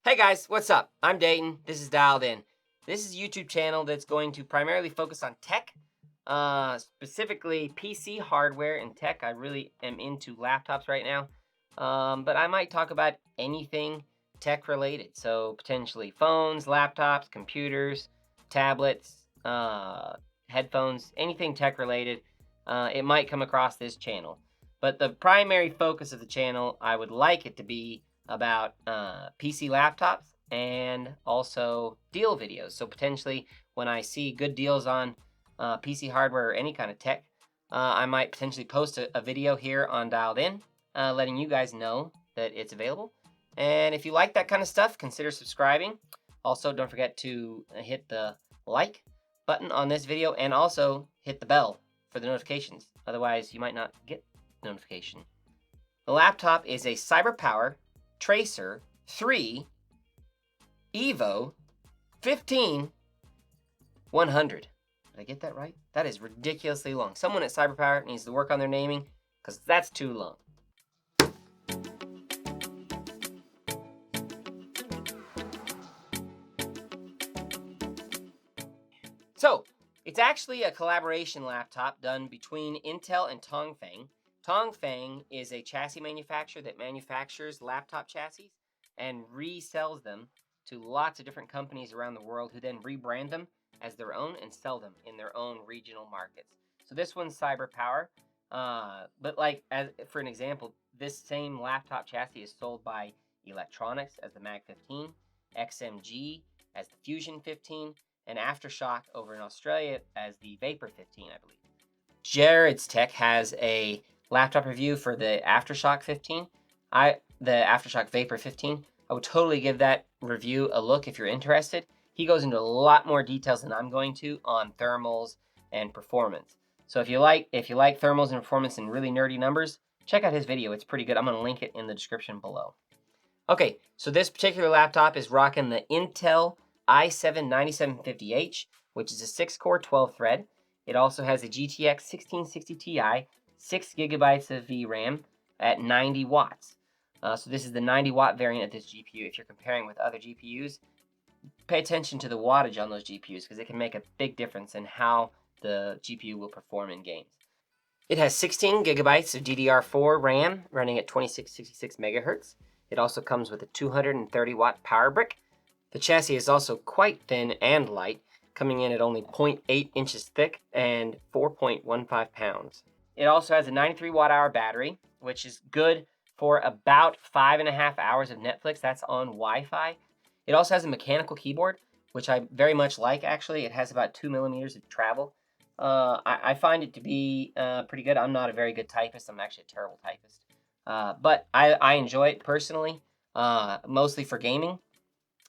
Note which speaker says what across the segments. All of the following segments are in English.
Speaker 1: Hey guys, what's up? I'm Dayton. This is Dialed In. This is a YouTube channel that's going to primarily focus on tech, specifically PC hardware and tech. I really am into laptops right now, but I might talk about anything tech related. So potentially phones, laptops, computers, tablets, headphones, anything tech related. It might come across this channel. But the primary focus of the channel, I would like it to be about PC laptops and also deal videos. So potentially when I see good deals on PC hardware or any kind of tech, I might potentially post a video here on Dialed In, letting you guys know that it's available. And if you like that kind of stuff, consider subscribing. Also, don't forget to hit the like button on this video and also hit the bell for the notifications. Otherwise, you might not get notification. The laptop is a Cyberpower Tracer III EVO 15100. Did I get that right? That is ridiculously long. Someone at Cyberpower needs to work on their naming because that's too long. So, it's actually a collaboration laptop done between Intel and Tong-Fang. Tong-Fang is a chassis manufacturer that manufactures laptop chassis and resells them to lots of different companies around the world who then rebrand them as their own and sell them in their own regional markets. So this one's Cyberpower, but for an example, this same laptop chassis is sold by Electronics as the Mag 15, XMG as the Fusion 15, and Aftershock over in Australia as the Vapor 15, I believe. Jared's Tech has a laptop review for the Aftershock 15. The Aftershock Vapor 15. I would totally give that review a look if you're interested. He goes into a lot more details than I'm going to on thermals and performance. So if you like thermals and performance and really nerdy numbers, check out his video. It's pretty good. I'm going to link it in the description below. Okay, so this particular laptop is rocking the Intel i7-9750H, which is a 6-core, 12-thread. It also has a GTX 1660 Ti, 6 gigabytes of VRAM at 90 watts. So this is the 90-watt variant of this GPU. If you're comparing with other GPUs, pay attention to the wattage on those GPUs because it can make a big difference in how the GPU will perform in games. It has 16 gigabytes of DDR4 RAM running at 2666 megahertz. It also comes with a 230-watt power brick. The chassis is also quite thin and light, coming in at only 0.8 inches thick and 4.15 pounds. It also has a 93 watt-hour battery, which is good for about 5.5 hours of Netflix. That's on Wi-Fi. It also has a mechanical keyboard, which I very much like, actually. It has about 2 millimeters of travel. I find it to be pretty good. I'm not a very good typist. I'm actually a terrible typist. But I enjoy it personally, mostly for gaming.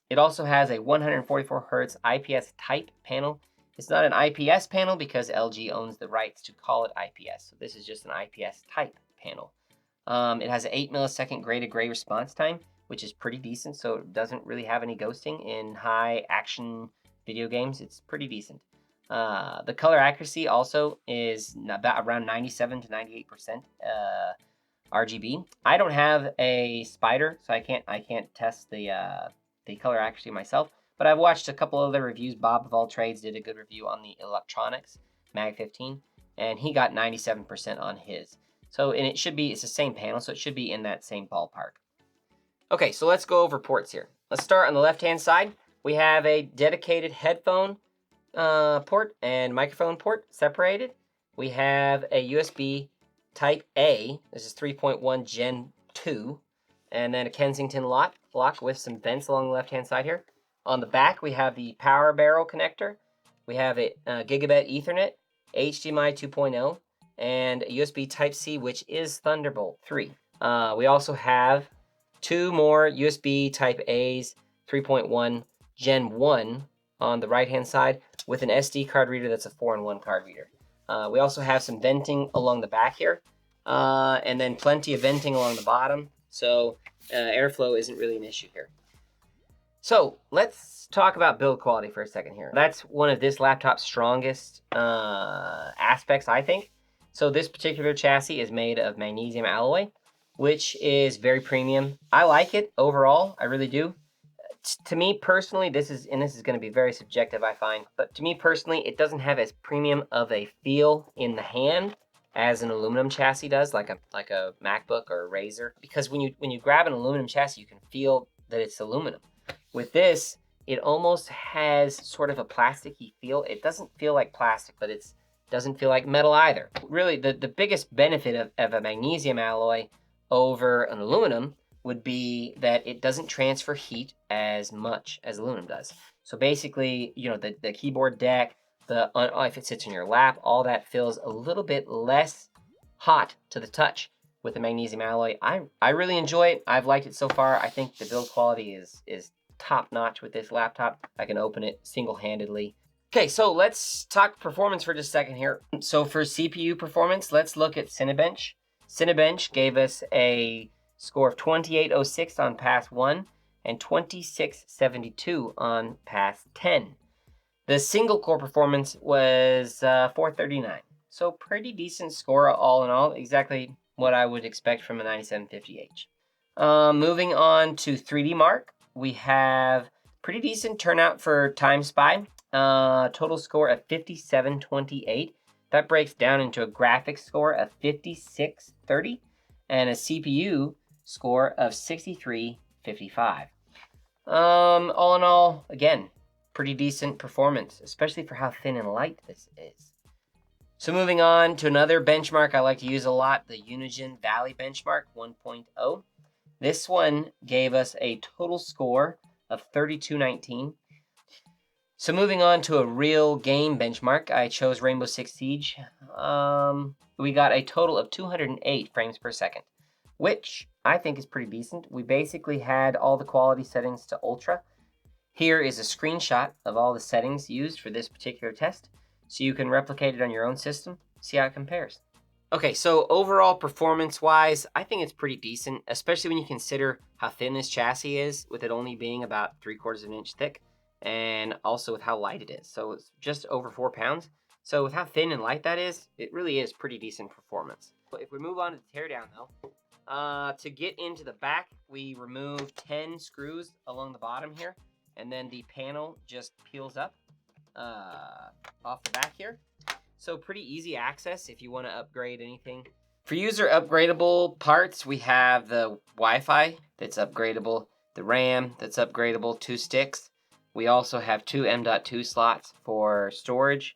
Speaker 1: It also has a 144 Hz IPS type panel. It's not an IPS panel because LG owns the rights to call it IPS. So this is just an IPS type panel. It has an 8 millisecond gray to gray response time, which is pretty decent. So it doesn't really have any ghosting in high action video games. It's pretty decent. The color accuracy also is about around 97 to 98% RGB. I don't have a Spider, so I can't test the color accuracy myself, but I've watched a couple other reviews. Bob of All Trades did a good review on the Electronics Mag 15, and he got 97% on his. So, and it's the same panel, so it should be in that same ballpark. Okay, so let's go over ports here. Let's start on the left-hand side. We have a dedicated headphone port and microphone port separated. We have a USB Type A. This is 3.1 Gen 2. And then a Kensington lock with some vents along the left-hand side here. On the back, we have the power barrel connector. We have a Gigabit Ethernet, HDMI 2.0, and a USB Type-C, which is Thunderbolt 3. We also have 2 more USB Type A's, 3.1 Gen 1 on the right-hand side with an SD card reader that's a 4-in-1 card reader. We also have some venting along the back here, and then plenty of venting along the bottom. So airflow isn't really an issue here. So let's talk about build quality for a second here. That's one of this laptop's strongest aspects, I think. So this particular chassis is made of magnesium alloy, which is very premium. I like it overall, I really do. To me personally, this is going to be very subjective, I find, but to me personally, it doesn't have as premium of a feel in the hand as an aluminum chassis does, like a MacBook or a Razer. Because when you grab an aluminum chassis, you can feel that it's aluminum. With this, it almost has sort of a plasticky feel. It doesn't feel like plastic, but it doesn't feel like metal either. Really, the biggest benefit of a magnesium alloy over an aluminum would be that it doesn't transfer heat as much as aluminum does. So basically, you know, the keyboard deck, if it sits in your lap, all that feels a little bit less hot to the touch with the magnesium alloy. I really enjoy it. I've liked it so far. I think the build quality is top notch with this laptop. I can open it single-handedly. Okay, so let's talk performance for just a second here. So for CPU performance, let's look at Cinebench. Cinebench gave us a score of 2806 on pass 1 and 2672 on pass 10. The single core performance was 439. So pretty decent score all in all, exactly what I would expect from a 9750H. Moving on to 3D Mark, we have pretty decent turnout for Time Spy. Total score of 5728. That breaks down into a graphics score of 5630 and a CPU score of 6355. All in all, again, pretty decent performance, especially for how thin and light this is. So moving on to another benchmark I like to use a lot, the Unigen Valley Benchmark 1.0. This one gave us a total score of 3219. So moving on to a real game benchmark, I chose Rainbow Six Siege. We got a total of 208 frames per second, which I think is pretty decent. We basically had all the quality settings to ultra. Here is a screenshot of all the settings used for this particular test, so you can replicate it on your own system, see how it compares. Okay, so overall performance-wise, I think it's pretty decent, especially when you consider how thin this chassis is, with it only being about 3/4 of an inch thick, and also with how light it is. So it's just over 4 pounds. So with how thin and light that is, it really is pretty decent performance. But if we move on to the teardown though, to get into the back, we remove 10 screws along the bottom here, and then the panel just peels up off the back here. So pretty easy access if you want to upgrade anything. For user upgradable parts, we have the Wi-Fi that's upgradable, the RAM that's upgradable, 2 sticks. We also have 2 M.2 slots for storage.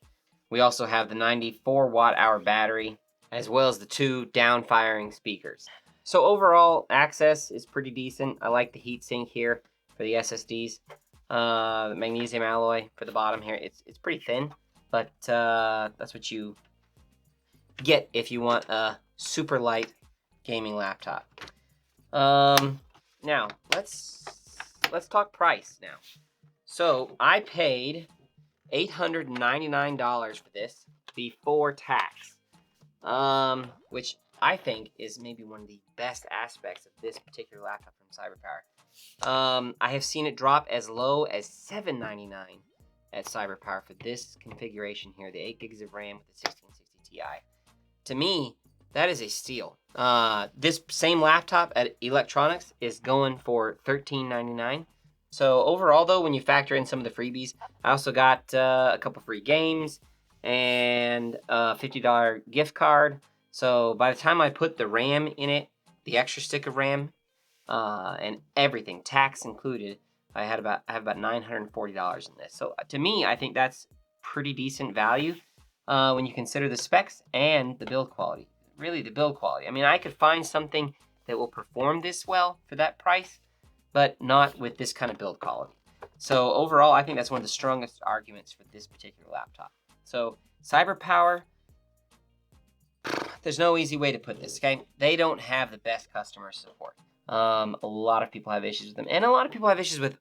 Speaker 1: We also have the 94 watt-hour battery, as well as the 2 down-firing speakers. So overall, access is pretty decent. I like the heatsink here for the SSDs. The magnesium alloy for the bottom here. It's pretty thin, but that's what you get if you want a super light gaming laptop. Now let's talk price now. So I paid $899 for this before tax, which I think is maybe one of the best aspects of this particular laptop from Cyberpower. I have seen it drop as low as $799 at Cyberpower for this configuration here, the 8 gigs of RAM with the 1660 Ti. To me, that is a steal. This same laptop at Electronics is going for $1399. So overall, though, when you factor in some of the freebies, I also got a couple free games and a $50 gift card. So by the time I put the RAM in it, the extra stick of RAM, and everything, tax included, I have about $940 in this. So to me, I think that's pretty decent value when you consider the specs and the build quality. Really, the build quality. I mean, I could find something that will perform this well for that price, but not with this kind of build quality. So overall, I think that's one of the strongest arguments for this particular laptop. So Cyberpower, there's no easy way to put this, okay? They don't have the best customer support. A lot of people have issues with them, and a lot of people have issues with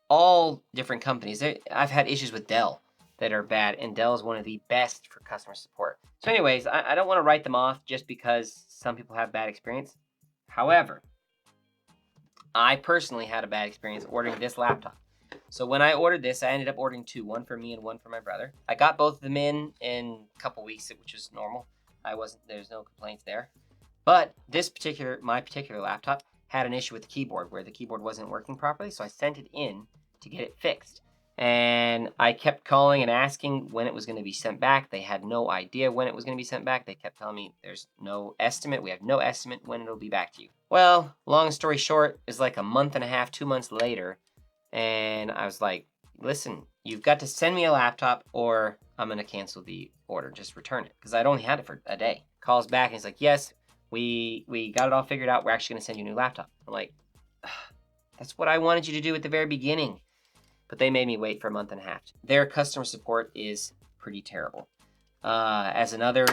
Speaker 1: all different companies. I've had issues with Dell that are bad, and Dell is one of the best for customer support. So anyways, I don't want to write them off just because some people have bad experience. However, I personally had a bad experience ordering this laptop. So when I ordered this, I ended up ordering 2, one for me and one for my brother. I got both of them in a couple weeks, which was normal. There's no complaints there. But my particular laptop had an issue with the keyboard where the keyboard wasn't working properly, so I sent it in to get it fixed. And I kept calling and asking when it was going to be sent back. They had no idea when it was going to be sent back. They kept telling me there's no estimate. We have no estimate when it'll be back to you. Well, long story short, it's like a month and a half, 2 months later. And I was like, listen, you've got to send me a laptop or I'm going to cancel the order. Just return it. Because I'd only had it for a day. Calls back and he's like, yes, we got it all figured out. We're actually going to send you a new laptop. I'm like, that's what I wanted you to do at the very beginning. But they made me wait for a month and a half. Their customer support is pretty terrible. As another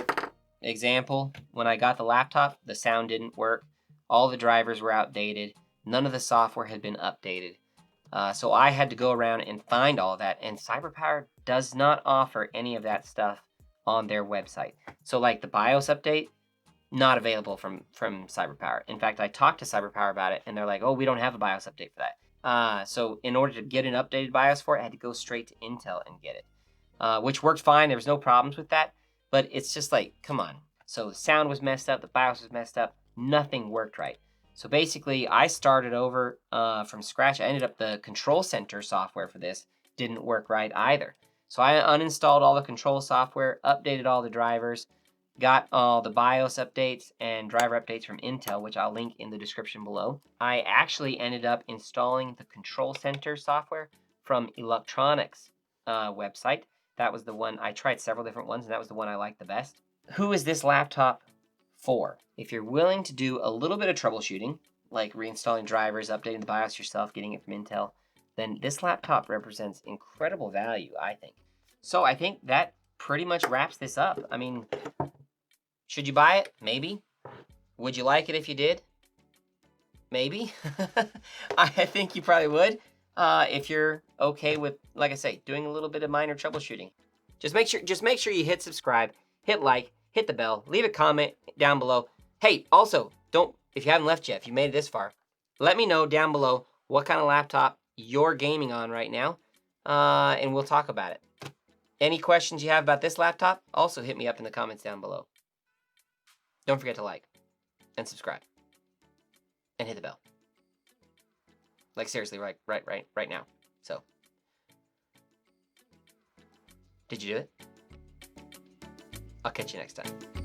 Speaker 1: example, when I got the laptop, the sound didn't work. All the drivers were outdated. None of the software had been updated. So I had to go around and find all that. And Cyberpower does not offer any of that stuff on their website. So like the BIOS update, not available from Cyberpower. In fact, I talked to Cyberpower about it and they're like, oh, we don't have a BIOS update for that. So in order to get an updated BIOS for it, I had to go straight to Intel and get it, which worked fine. There was no problems with that, but it's just like, come on. So the sound was messed up. The BIOS was messed up. Nothing worked right. So basically, I started over from scratch. I ended up the control center software for this didn't work right either. So I uninstalled all the control software, updated all the drivers, got all the BIOS updates and driver updates from Intel, which I'll link in the description below. I actually ended up installing the control center software from Electronics website. That was the one, I tried several different ones, and that was the one I liked the best. Who is this laptop for? If you're willing to do a little bit of troubleshooting, like reinstalling drivers, updating the BIOS yourself, getting it from Intel, then this laptop represents incredible value, I think. So I think that pretty much wraps this up. I mean, should you buy it? Maybe. Would you like it if you did? Maybe. I think you probably would. If you're okay with, like I say, doing a little bit of minor troubleshooting. Just make sure you hit subscribe, hit like, hit the bell, leave a comment down below. Hey, also, if you haven't left yet, if you made it this far, let me know down below what kind of laptop you're gaming on right now, and we'll talk about it. Any questions you have about this laptop, also hit me up in the comments down below. Don't forget to like and subscribe and hit the bell. Like seriously, right now. So, did you do it? I'll catch you next time.